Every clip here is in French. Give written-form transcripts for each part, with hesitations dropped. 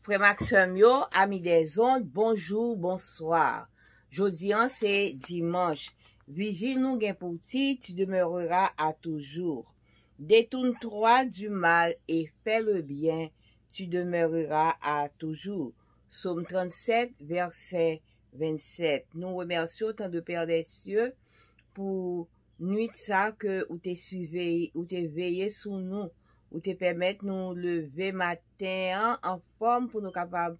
Frère Maxime yo, amis des ondes, bonjour, bonsoir. Jodi an c'est dimanche. Vigile nous gen pour ti, tu demeureras à toujours. Détourne-toi du mal et fais le bien, tu demeureras à toujours. Psaume 37, verset 27. Nous remercions tant de Père des cieux pour nuit ça que ou t'es suivi, ou t'es veillé sur nous, ou te permettre nous lever matin en forme pour nous capables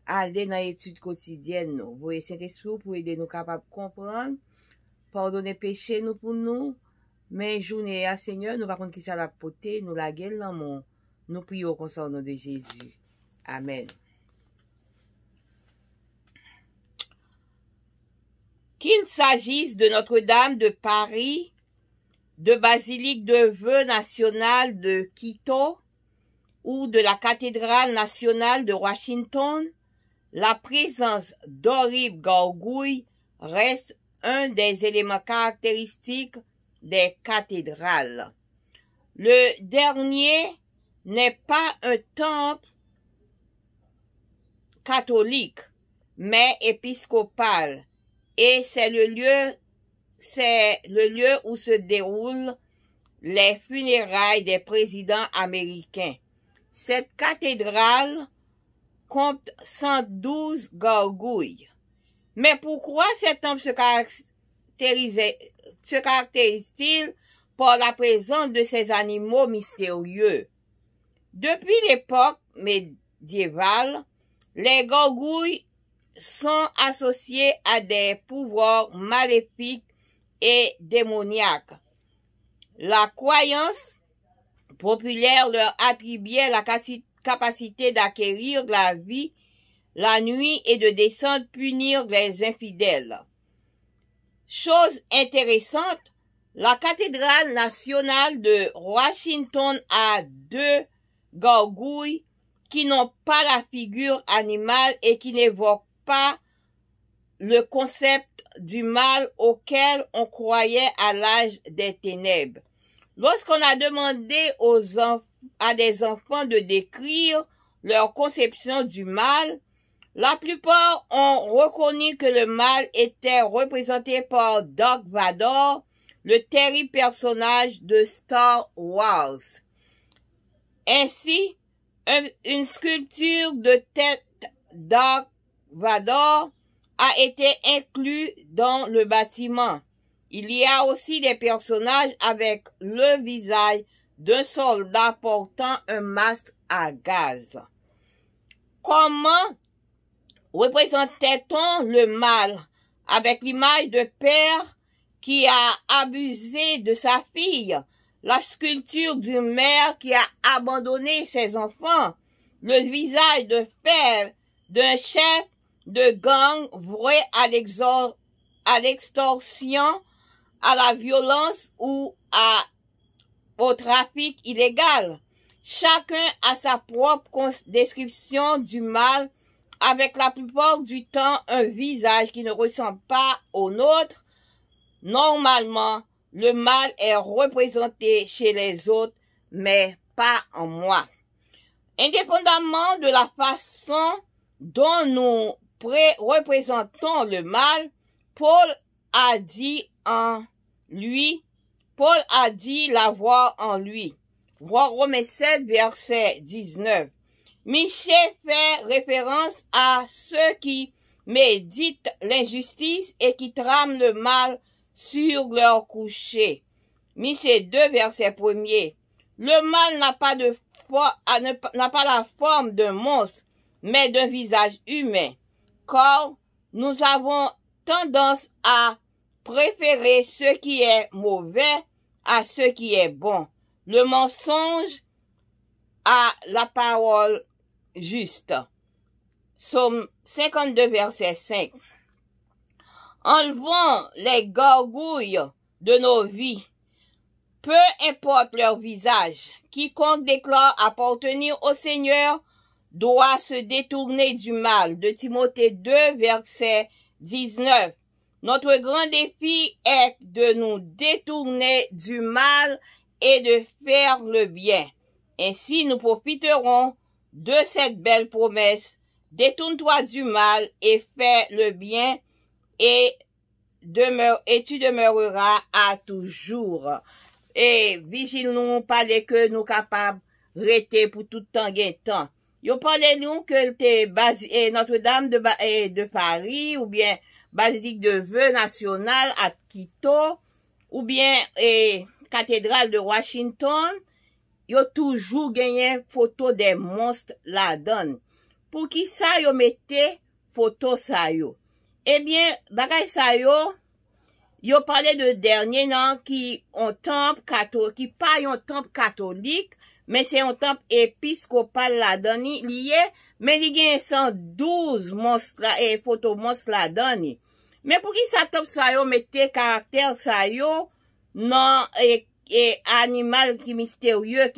aller dans l'étude quotidienne nous. Voyez cet esprit pour aider nous capables comprendre, pardonner péché nous pour nous, mais journée à Seigneur, nous va contre qui ça la poter, nous la gueule dans mon. Nous prions comme ça au nom de Jésus. Amen. Qu'il s'agisse de Notre-Dame de Paris, de Basilique de Vœux nationale de Quito ou de la cathédrale nationale de Washington, la présence d'horribles gargouilles reste un des éléments caractéristiques des cathédrales. Le dernier n'est pas un temple catholique, mais épiscopal, et c'est le lieu où se déroulent les funérailles des présidents américains. Cette cathédrale compte 112 gargouilles. Mais pourquoi cet temple se caractérise-t-il par la présence de ces animaux mystérieux? Depuis l'époque médiévale, les gargouilles sont associés à des pouvoirs maléfiques et démoniaques. La croyance populaire leur attribuait la capacité d'acquérir la vie la nuit et de descendre punir les infidèles. Chose intéressante, la cathédrale nationale de Washington a 2 gargouilles qui n'ont pas la figure animale et qui n'évoquent pas le concept du mal auquel on croyait à l'âge des ténèbres. Lorsqu'on a demandé à des enfants de décrire leur conception du mal, la plupart ont reconnu que le mal était représenté par Dark Vador, le terrible personnage de Star Wars. Ainsi, une sculpture de tête Dark Vador a été inclus dans le bâtiment. Il y a aussi des personnages avec le visage d'un soldat portant un masque à gaz. Comment représentait-on le mal avec l'image de père qui a abusé de sa fille, la sculpture du maire qui a abandonné ses enfants, le visage de fer d'un chef de gang voué à l'extorsion, à la violence ou au trafic illégal. Chacun a sa propre description du mal, avec la plupart du temps un visage qui ne ressemble pas au nôtre. Normalement, le mal est représenté chez les autres, mais pas en moi. Indépendamment de la façon dont nous représentons le mal, Paul a dit l'avoir en lui. Voir Romains 7, verset 19. Michée fait référence à ceux qui méditent l'injustice et qui trament le mal sur leur coucher. Michée 2, verset 1er. Le mal n'a pas la forme d'un monstre, mais d'un visage humain, car nous avons tendance à préférer ce qui est mauvais à ce qui est bon, le mensonge à la parole juste. Psaume 52, verset 5. Enlevons les gargouilles de nos vies, peu importe leur visage. Quiconque déclare appartenir au Seigneur doit se détourner du mal. De Timothée 2, verset 19. Notre grand défi est de nous détourner du mal et de faire le bien. Ainsi, nous profiterons de cette belle promesse. Détourne-toi du mal et fais le bien et tu demeureras à toujours. Et vigile-nous, parler que nous capables rester pour tout temps gain temps. Yo parlez nous que Notre-Dame de Paris ou bien Basilique de Vœux nationale à Quito ou bien cathédrale de Washington, yo toujours gagné photo des monstres la donne. Pour qui ça yo mette photo ça yo? Eh bien, bagay ça yo parlé de dernier nan qui un temple catholique, qui pas un temple catholique, mais c'est un temple épiscopal la donne lié, mais il y a 112 monstres et photos monstres la donne. Mais pour qui ça temple ça yo mette caractère ça yo non animal qui mystérieux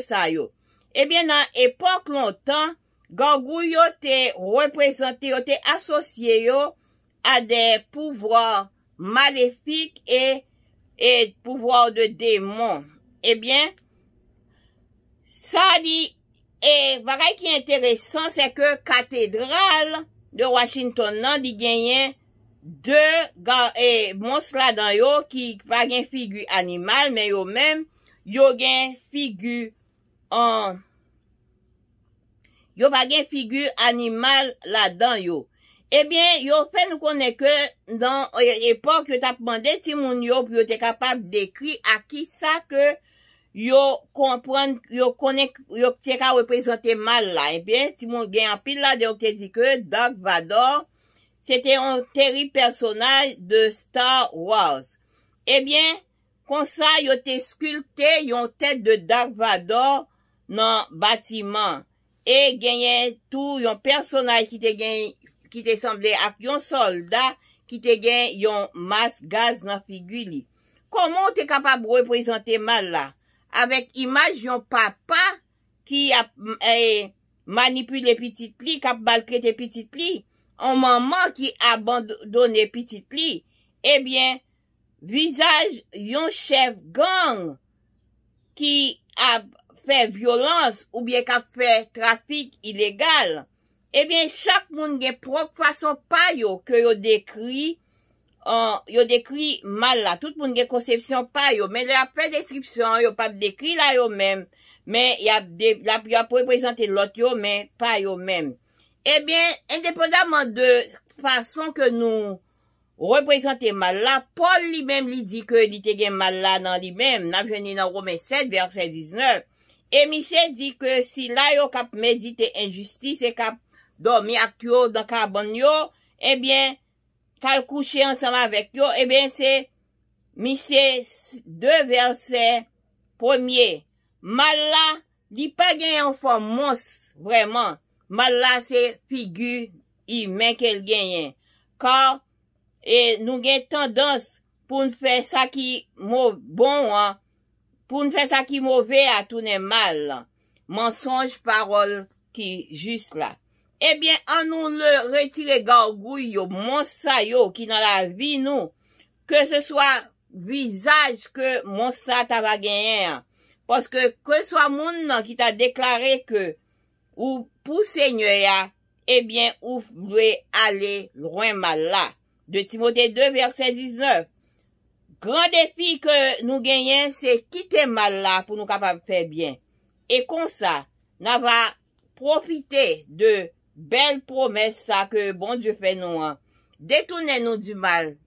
ça yo. Eh bien dans époque longtemps gargouille yo te représenté, yo te associé yo à des pouvoirs maléfiques et pouvoirs de démons. Eh bien, ça dit, et bagay qui est intéressant, c'est que cathédrale de Washington nan di genyen deux monstres là dans yo qui pas gen figure animale, mais yo même yo gen figure yo pas gen figure animale là-dedans yo. Eh bien, yo fait nous connaître que dans l'époque yo t'a demandé si moun yo pour yo te capable d'écrire à qui ça que yo comprendre yo connaît yo te ka représenter mal là. Eh bien, si moun gen en pile là de te dit que Dark Vador c'était un terrible personnage de Star Wars. Eh bien, comme ça yo te sculpté yon tête de Dark Vador dans bâtiment. Et gagné tout yon personnage qui te semblé à yon soldat qui te gagné yon masque gaz dans figure li. Comment t'es capable de représenter mal là avec image yon papa qui a manipulé petit li, qui a maltraité petit li, en maman qui abandonné petit li, eh bien visage yon chef gang qui a fait violence ou bien qu'a fait trafic illégal. Eh bien, chaque monde gen propre façon pa yo que yo décrit mal là. Tout monde gen conception pa yo, mais la fait description yo pas décrit là yo même, mais y a représenter l'autre yo mais pas yo même. Eh bien, indépendamment de façon que nous représenter mal là, Paul lui-même lui dit que il te gen mal là dans lui-même. N'a venu dans Romains 7 verset 19. Et Michel dit que si là yo kap méditer injustice et kap dormi ak yo dans cabane yo, eh bien kal coucher ensemble avec yo, eh bien c'est Michel 2 verset 1er. Mal là, li pa gen en forme monstre, vraiment. Mal là c'est figure humain qu'elle gagne. Car nous gen tendance pour nous faire ça qui bon hein, pour nous faire ça qui mauvais à tourner mal. Mensonge, parole qui juste là. Eh bien, en nous le retirer gargouille yo, monstre yo qui dans la vie nous, que ce soit visage que monstre ta va gagner. Parce que soit moun qui t'a déclaré que ou pour Seigneur ya, eh bien, ou doit aller loin mal là. De Timothée 2 verset 19. Grand défi que nous gagnons, c'est quitter mal là pour nous capables de faire bien. Et comme ça, nous va profiter de belles promesses ça que bon Dieu fait nous. Détournez-nous du mal